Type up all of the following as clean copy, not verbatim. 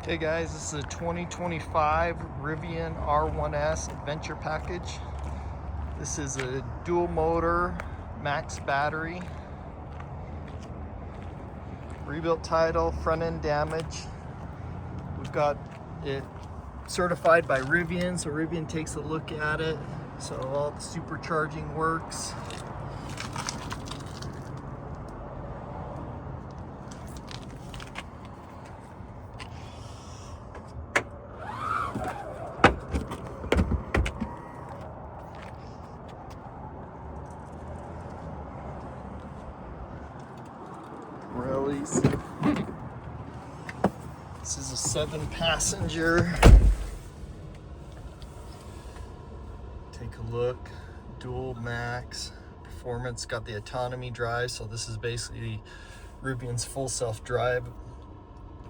Hey guys, this is a 2025 Rivian R1S Adventure package. This is a dual motor max battery, rebuilt title, front end damage. We've got it certified by Rivian, so Rivian takes a look at it, so all the supercharging works. Release. This is a 7-passenger. Take a look. Dual max performance. Got the Autonomy drive, so this is basically Rivian's full self-drive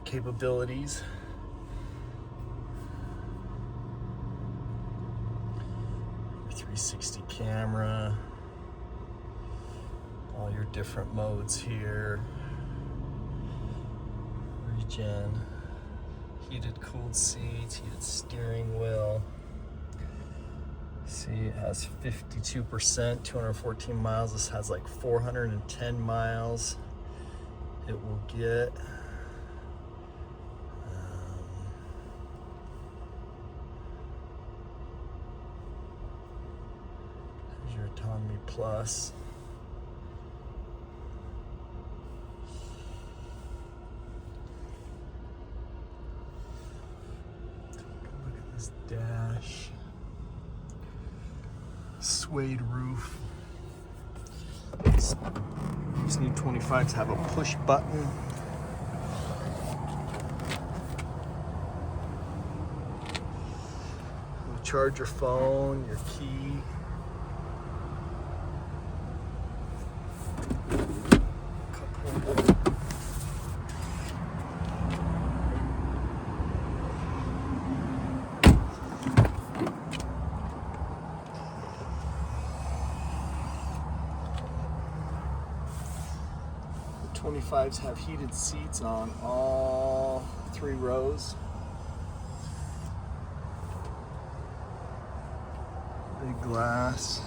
capabilities. Your 360 camera. All your different modes here. Regen, heated cooled seats, heated steering wheel. See, it has 52%, 214 miles. This has like 410 miles it will get. There's your Autonomy Plus. Dash, suede roof. These new 25s have a push button. You charge your phone, your key. The 25s have heated seats on all 3 rows. Big glass.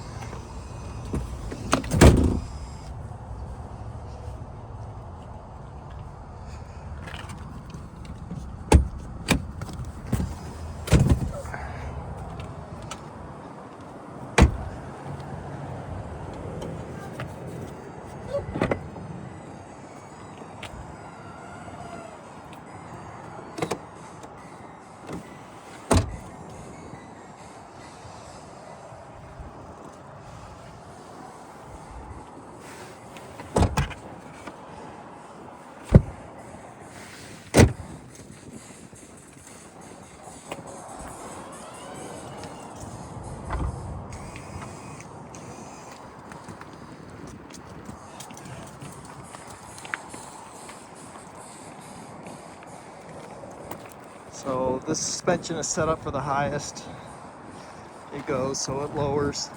So this suspension is set up for the highest it goes, so it lowers.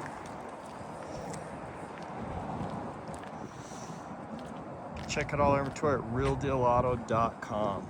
Check it all over to our realdealauto.com.